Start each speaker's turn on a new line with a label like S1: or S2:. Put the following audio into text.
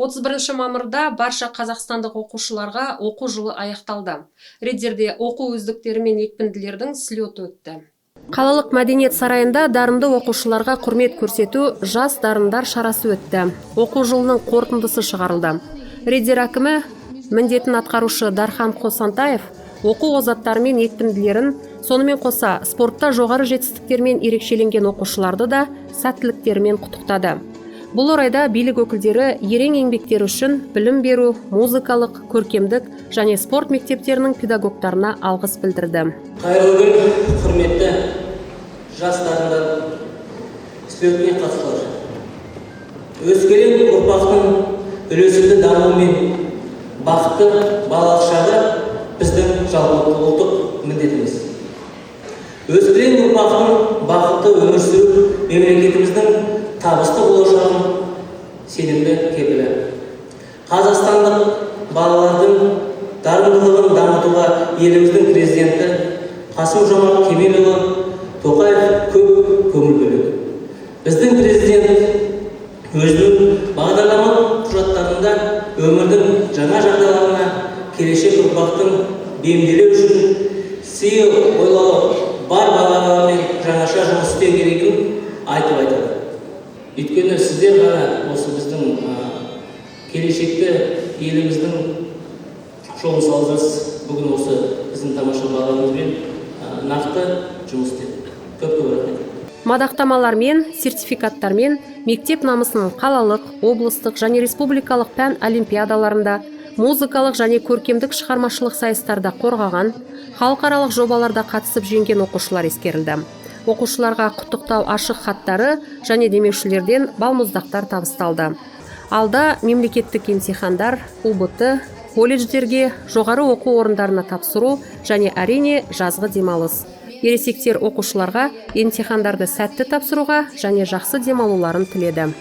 S1: 31 мамырда барша қазақстандық оқушыларға оқу жылы аяқталды. Риддерде оқу үздіктері мен екпінділердің слеті өтті. Қалалық мәдениет сарайында дарынды оқушыларға құрмет көрсету жас дарындар шарасы өтті. Оқу жылының қорытындысы шығарылды. Риддер әкімі міндетін атқарушы Дархан Қосантаев оқу озаттары мен екпінділерін, сонымен қоса спортта жоғары жетістіктермен ерекшеленген оқушыларды да сәттіліктерімен құттықтады. Бұл орайда билік өкілдері ерен еңбектері үшін білім беру, музыкалық, көркемдік және спорт мектептерінің педагогтарына алғыс білдірді.
S2: Қайырлы күн, құрметті жас дарындар слетіне қатысушылар. Өскелең ұрпақтың үйлесімді дамуы мен бақытты балалық шағы біздің жалпы ұлттық міндетіміз. Өскелең ұрпақтың бақытты өмір сүру мемлекетіміздің табысты болашағын сенімді кепілі. Қазақстандық балалардың дарындылығын дамытуға еліміздің президенті Қасым-Жомарт Кемелұлы Тоқаев көп көңіл бөледі. Біздің президент өзінің бағдарламалық құжаттарында өмірдің жаңа жағдайларына келешек ұрпақтың бейімделуі үшін сый ойлауы бар балалармен жаңаша жұмыс істеу керегін айтып айтады. Өйткені сіздер ғана осы біздің келешекті еліміздің жолын саласыз. Бүгін осы біздің тамаша балаларымызбен нақты жұмыс істедік. Көп рахмет.
S1: Мадақтамалар мен сертификаттармен мектеп намысын қалалық, облыстық және республикалық пән олимпиадаларында, музыкалық және көркемдік шығармашылық сайыстарда қорғаған, халықаралық жобаларда қатысып жеңген оқушылар ескерілді. Оқушыларға құттықтау ашық хаттары және демеушілерден балмұздақтар табысталды. Алда мемлекеттік емтихандар, УБТ, колледждерге, жоғары оқу орындарына тапсыру және әрине жазғы демалыс. Ересектер оқушыларға емтихандарды сәтті тапсыруға және жақсы демалуларын тіледі.